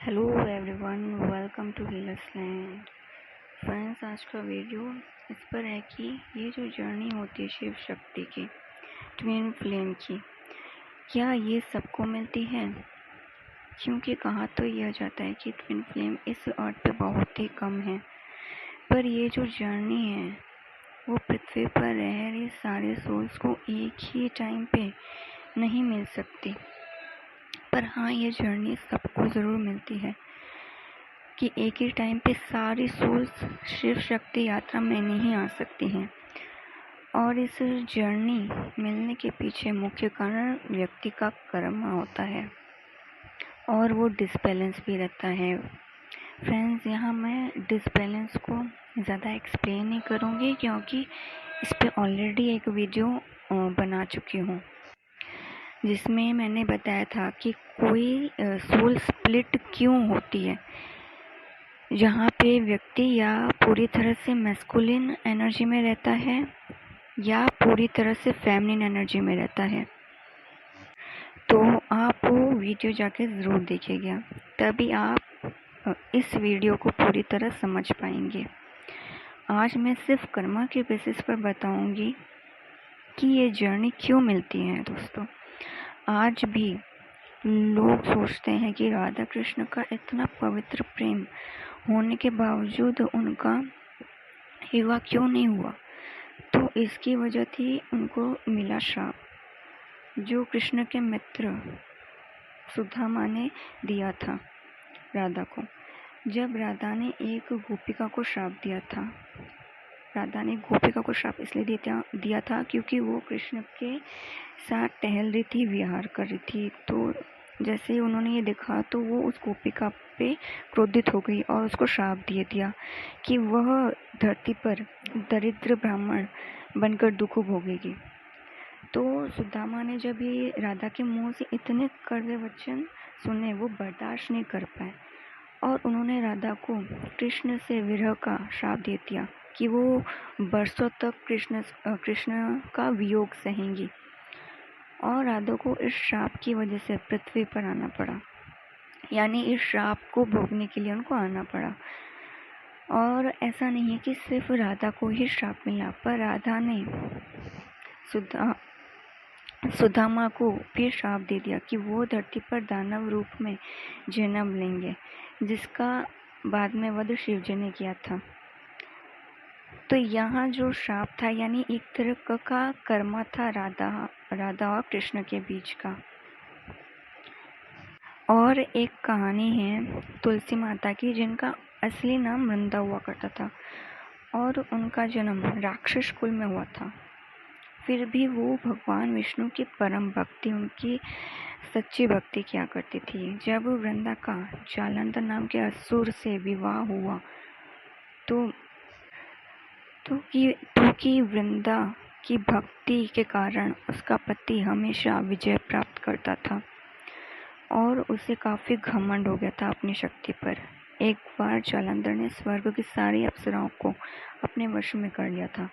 Hello everyone, welcome to healers land. Friends, आज का video इस पर है कि ये जो जर्नी होती है शिव शक्ति की, ट्विन फ्लेम की, क्या ये सबको मिलती है? क्योंकि कहा तो यह जाता है कि ट्विन फ्लेम इस अर्थ पे बहुत ही कम है, पर ये जो जर्नी है वो पृथ्वी पर रह रहे सारे सोल्स को एक ही टाइम पे नहीं मिल सकती। पर हाँ, ये जर्नी सबको ज़रूर मिलती है कि एक ही टाइम पे सारी सोल्स शिव शक्ति यात्रा में नहीं आ सकती हैं। और इस जर्नी मिलने के पीछे मुख्य कारण व्यक्ति का कर्म होता है और वो डिसबैलेंस भी रहता है। फ्रेंड्स, यहाँ मैं डिसबैलेंस को ज़्यादा एक्सप्लेन नहीं करूँगी क्योंकि इस पे ऑलरेडी एक वीडियो बना चुकी हूँ जिसमें मैंने बताया था कि कोई सोल स्प्लिट क्यों होती है, जहाँ पे व्यक्ति या पूरी तरह से मैस्कुलिन एनर्जी में रहता है या पूरी तरह से फेमिनिन एनर्जी में रहता है। तो आप वो वीडियो जाके ज़रूर देखिएगा, तभी आप इस वीडियो को पूरी तरह समझ पाएंगे। आज मैं सिर्फ कर्मा के बेसिस पर बताऊंगी कि ये जर्नी क्यों मिलती है। दोस्तों, आज भी लोग सोचते हैं कि राधा कृष्ण का इतना पवित्र प्रेम होने के बावजूद उनका विवाह क्यों नहीं हुआ। तो इसकी वजह थी उनको मिला श्राप, जो कृष्ण के मित्र सुदामा ने दिया था राधा को। जब राधा ने एक गोपिका को श्राप दिया था, राधा ने गोपिका को श्राप इसलिए दिया था क्योंकि वो कृष्ण के साथ टहल रही थी, विहार कर रही थी। तो जैसे ही उन्होंने ये देखा तो वो उस गोपिका पे क्रोधित हो गई और उसको श्राप दे दिया कि वह धरती पर दरिद्र ब्राह्मण बनकर दुख भोगेगी। तो सुदामा ने जब ये राधा के मुंह से इतने कड़वे वचन सुने, वो बर्दाश्त नहीं कर पाए और उन्होंने राधा को कृष्ण से विरह का श्राप दे दिया कि वो बरसों तक कृष्ण का वियोग सहेंगी। और राधा को इस श्राप की वजह से पृथ्वी पर आना पड़ा, यानी इस श्राप को भोगने के लिए उनको आना पड़ा। और ऐसा नहीं है कि सिर्फ राधा को ही श्राप मिला, पर राधा ने सुदामा को भी श्राप दे दिया कि वो धरती पर दानव रूप में जन्म लेंगे, जिसका बाद में वध शिवजी ने किया था। तो यहाँ जो श्राप था, यानी एक तरह का कर्मा था राधा और कृष्ण के बीच का। और एक कहानी है तुलसी माता की, जिनका असली नाम वृंदा हुआ करता था और उनका जन्म राक्षस कुल में हुआ था। फिर भी वो भगवान विष्णु की परम भक्ति, उनकी सच्ची भक्ति किया करती थी। जब वृंदा का जालंधर नाम के असुर से विवाह हुआ तो की वृंदा की भक्ति के कारण उसका पति हमेशा विजय प्राप्त करता था और उसे काफ़ी घमंड हो गया था अपनी शक्ति पर। एक बार जालंधर ने स्वर्ग की सारी अप्सराओं को अपने वश में कर लिया था।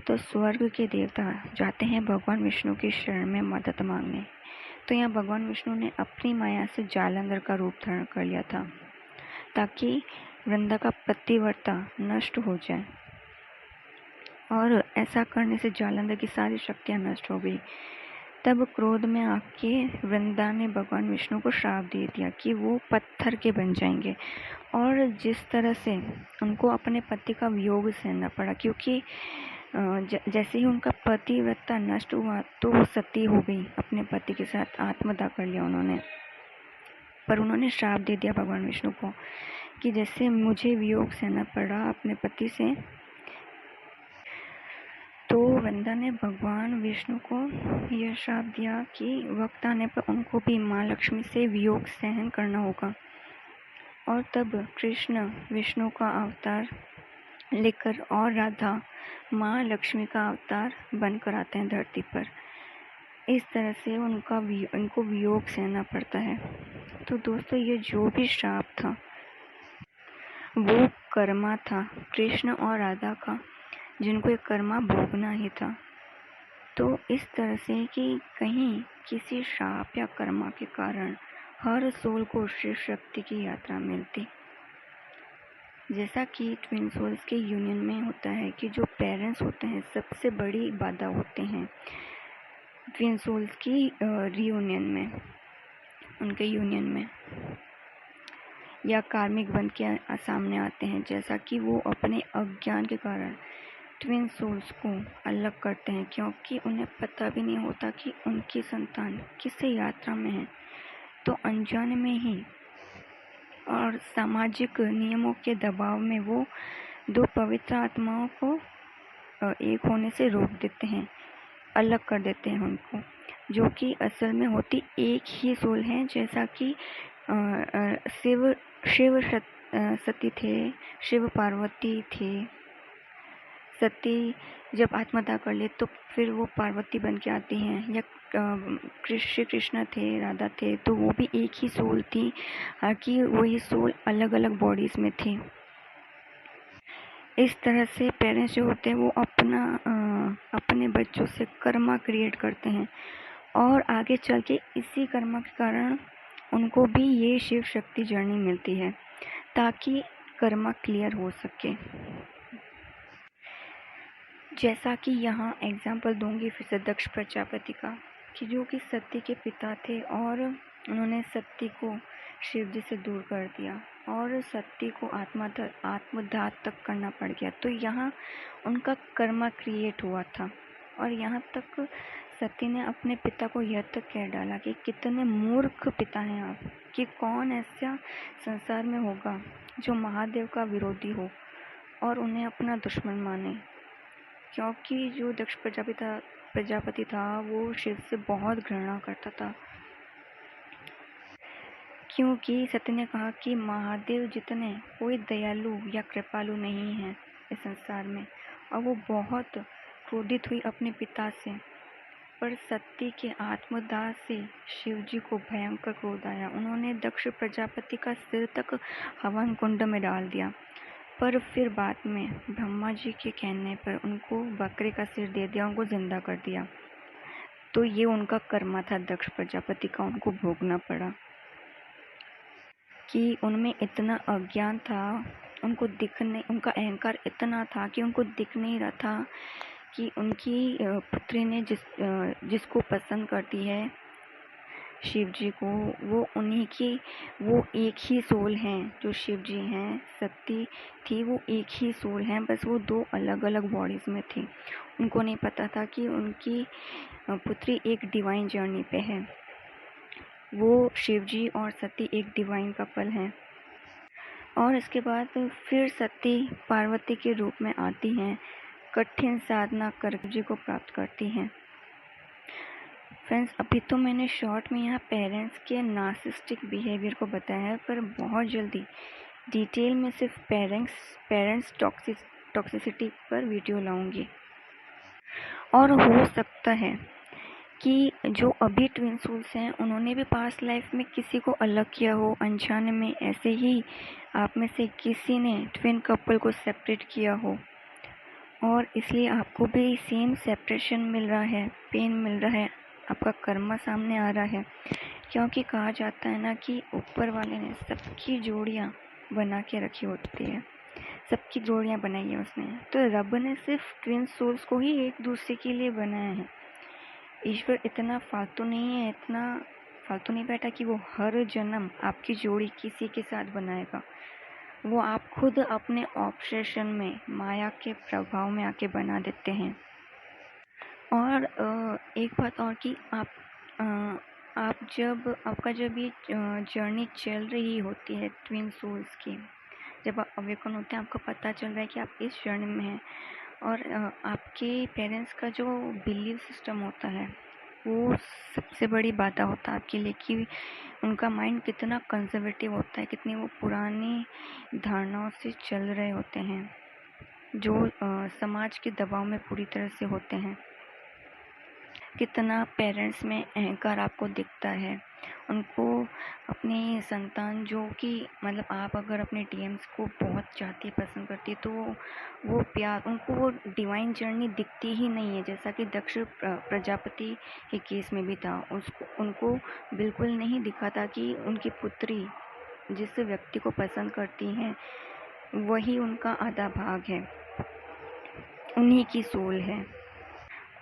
तो स्वर्ग के देवता जाते हैं भगवान विष्णु की शरण में मदद मांगने। तो यहाँ भगवान विष्णु ने अपनी माया से जालंधर का रूप धारण कर लिया था ताकि वृंदा का पतिव्रता नष्ट हो जाए, और ऐसा करने से जालंधर की सारी शक्तियाँ नष्ट हो गई। तब क्रोध में आके वृंदा ने भगवान विष्णु को श्राप दे दिया कि वो पत्थर के बन जाएंगे। और जिस तरह से उनको अपने पति का वियोग सहना पड़ा, क्योंकि जैसे ही उनका पतिव्रता नष्ट हुआ तो वो सती हो गई, अपने पति के साथ आत्मदाह कर लिया उन्होंने। पर उन्होंने श्राप दे दिया भगवान विष्णु को कि जैसे मुझे वियोग सहना पड़ा अपने पति से, तो वृंदा ने भगवान विष्णु को यह श्राप दिया कि वक्त आने पर उनको भी माँ लक्ष्मी से वियोग सहन करना होगा। और तब कृष्ण विष्णु का अवतार लेकर और राधा माँ लक्ष्मी का अवतार बनकर आते हैं धरती पर। इस तरह से उनको वियोग सहना पड़ता है। तो दोस्तों, ये जो भी श्राप था वो कर्मा था कृष्ण और राधा का, जिनको ये कर्मा भोगना ही था। तो इस तरह से कि कहीं किसी श्राप या कर्मा के कारण हर सोल को शिव शक्ति की यात्रा मिलती। जैसा कि ट्विन सोल्स के यूनियन में होता है कि जो पेरेंट्स होते हैं सबसे बड़ी बाधा होते हैं ट्विन सोल्स की रियूनियन में, उनके यूनियन में, या कार्मिक बन के सामने आते हैं। जैसा कि वो अपने अज्ञान के कारण ट्विन सोल्स को अलग करते हैं, क्योंकि उन्हें पता भी नहीं होता कि उनकी संतान किस यात्रा में है। तो अनजाने में ही और सामाजिक नियमों के दबाव में वो दो पवित्र आत्माओं को एक होने से रोक देते हैं, अलग कर देते हैं उनको, जो कि असल में होती एक ही सोल है। जैसा कि शिव सती थे, शिव पार्वती थे। सती जब आत्मदाह कर ले तो फिर वो पार्वती बन के आती हैं, या श्री कृष्ण थे, राधा थे, तो वो भी एक ही सोल थी, हालांकि वही सोल अलग अलग बॉडीज में थी। इस तरह से पेरेंट्स जो होते हैं वो अपने बच्चों से कर्मा क्रिएट करते हैं, और आगे चल के इसी कर्मा के कारण उनको भी ये शिव शक्ति जर्नी मिलती है, ताकि कर्मा क्लियर हो सके। जैसा कि यहाँ एग्जाम्पल दूंगी फिर से दक्ष प्रजापति का, कि जो कि सती के पिता थे और उन्होंने सती को शिव जी से दूर कर दिया और सती को आत्मदाह तक करना पड़ गया। तो यहाँ उनका कर्मा क्रिएट हुआ था, और यहाँ तक सती ने अपने पिता को यह तक कह डाला कि कितने मूर्ख पिता हैं आप, कि कौन ऐसा संसार में होगा जो महादेव का विरोधी हो और उन्हें अपना दुश्मन माने। क्योंकि जो दक्ष प्रजापति था वो शिव से बहुत घृणा करता था, क्योंकि सत्य ने कहा कि महादेव जितने कोई दयालु या कृपालु नहीं है इस संसार में, और वो बहुत क्रोधित हुई अपने पिता से। पर सती के आत्मदाह से शिव जी को भयंकर क्रोध आया। उन्होंने दक्ष प्रजापति का सिर तक हवन कुंड में डाल दिया, पर फिर बाद में ब्रह्मा जी के कहने पर उनको बकरे का सिर दे दिया, उनको जिंदा कर दिया। तो ये उनका कर्मा था दक्ष प्रजापति का, उनको भोगना पड़ा कि उनमें इतना अज्ञान था, उनका अहंकार इतना था कि उनको दिख नहीं रहा था कि उनकी पुत्री ने जिसको पसंद करती है शिव जी को, वो एक ही सोल हैं जो शिव जी हैं। सती थी वो एक ही सोल हैं, बस वो दो अलग अलग बॉडीज में थी। उनको नहीं पता था कि उनकी पुत्री एक डिवाइन जर्नी पे है। वो शिव जी और सती एक डिवाइन कपल हैं। और इसके बाद फिर सती पार्वती के रूप में आती हैं, कठिन साधना कर जी को प्राप्त करती हैं। फ्रेंड्स, अभी तो मैंने शॉर्ट में यहाँ पेरेंट्स के नार्सिसिस्टिक बिहेवियर को बताया है, पर बहुत जल्दी डिटेल में सिर्फ पेरेंट्स टॉक्सिसिटी पर वीडियो लाऊंगी। और हो सकता है कि जो अभी ट्विन सोल्स हैं उन्होंने भी पास्ट लाइफ में किसी को अलग किया हो अनजाने में, ऐसे ही आप में से किसी ने ट्विन कपल को सेपरेट किया हो, और इसलिए आपको भी सेम सेपरेशन मिल रहा है, पेन मिल रहा है, आपका कर्मा सामने आ रहा है। क्योंकि कहा जाता है ना कि ऊपर वाले ने सबकी जोड़ियाँ बना के रखी होती है, सबकी जोड़ियाँ बनाई है उसने। तो रब ने सिर्फ ट्विन सोल्स को ही एक दूसरे के लिए बनाया है। ईश्वर इतना फालतू नहीं है, इतना फालतू नहीं बैठा कि वो हर जन्म आपकी जोड़ी किसी के साथ बनाएगा। वो आप खुद अपने ऑब्सेशन में, माया के प्रभाव में आके बना देते हैं। और एक बात और कि आपका जब ये जर्नी चल रही होती है ट्विन सोल्स की, जब आप अवेकन होते हैं आपको पता चल रहा है कि आप इस जर्नी में हैं, और आपके पेरेंट्स का जो बिलीव सिस्टम होता है वो सबसे बड़ी बाधा होता है आपके लिए, कि उनका माइंड कितना कंजर्वेटिव होता है, कितनी वो पुरानी धारणाओं से चल रहे होते हैं जो समाज के दबाव में पूरी तरह से होते हैं। कितना पेरेंट्स में अहंकार आपको दिखता है। उनको अपनी संतान जो कि मतलब आप अगर अपने डीएम्स को बहुत चाहती पसंद करती तो वो प्यार उनको वो डिवाइन जर्नी दिखती ही नहीं है। जैसा कि दक्ष प्रजापति के केस में भी था, उसको उनको बिल्कुल नहीं दिखा था कि उनकी पुत्री जिस व्यक्ति को पसंद करती हैं वही उनका आधा भाग है, उन्हीं की सोल है।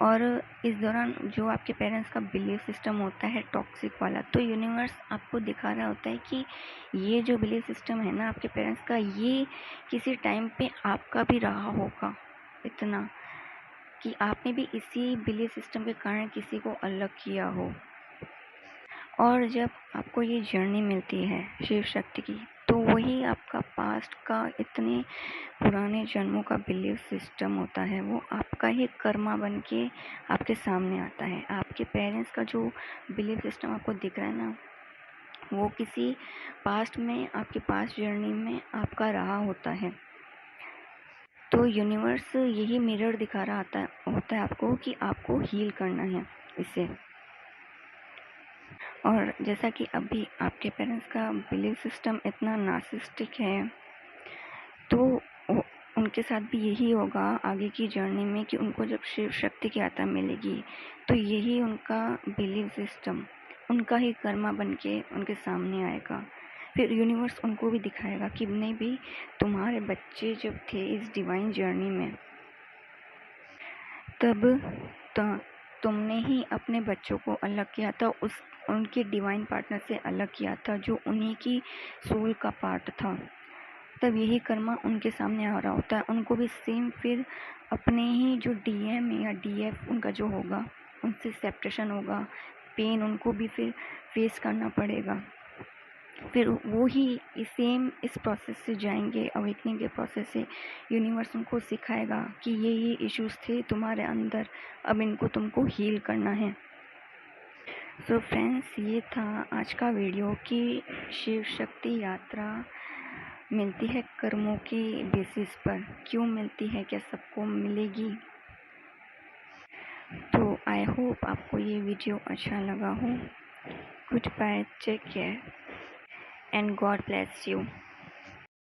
और इस दौरान जो आपके पेरेंट्स का बिलीफ सिस्टम होता है टॉक्सिक वाला, तो यूनिवर्स आपको दिखा रहा होता है कि ये जो बिलीफ सिस्टम है ना आपके पेरेंट्स का, ये किसी टाइम पे आपका भी रहा होगा। इतना कि आपने भी इसी बिलीफ सिस्टम के कारण किसी को अलग किया हो। और जब आपको ये जर्नी मिलती है शिव शक्ति की, तो वही आपका पास्ट का इतने पुराने जन्मों का बिलीफ सिस्टम होता है, वो आपका ही कर्मा बन के आपके सामने आता है। आपके पेरेंट्स का जो बिलीफ सिस्टम आपको दिख रहा है ना, वो किसी पास्ट में आपके पास्ट जर्नी में आपका रहा होता है। तो यूनिवर्स यही मिरर दिखा रहा होता है आपको कि आपको हील करना है इसे। और जैसा कि अभी आपके पेरेंट्स का बिलीफ सिस्टम इतना नार्सिसिस्टिक है, तो उनके साथ भी यही होगा आगे की जर्नी में कि उनको जब शिव शक्ति की आत्मा मिलेगी तो यही उनका बिलीफ सिस्टम उनका ही कर्मा बन के उनके सामने आएगा। फिर यूनिवर्स उनको भी दिखाएगा कि नहीं भी, तुम्हारे बच्चे जब थे इस डिवाइन जर्नी में, तब तुमने ही अपने बच्चों को अलग किया था, उनके डिवाइन पार्टनर से अलग किया था जो उन्हीं की सोल का पार्ट था। तब यही कर्मा उनके सामने आ रहा होता है। उनको भी सेम फिर अपने ही जो डीएम या डीएफ उनका जो होगा उनसे सेपरेशन होगा, पेन उनको भी फिर फेस करना पड़ेगा। फिर वो ही सेम इस प्रोसेस से जाएंगे, अवेकनिंग के प्रोसेस से। यूनिवर्स उनको सिखाएगा कि ये इश्यूज थे तुम्हारे अंदर, अब इनको तुमको हील करना है। सो फ्रेंड्स, ये था आज का वीडियो कि शिव शक्ति यात्रा मिलती है कर्मों के बेसिस पर। क्यों मिलती है, क्या सबको मिलेगी? तो आई होप आपको ये वीडियो अच्छा लगा हो। Goodbye, take care and God bless you.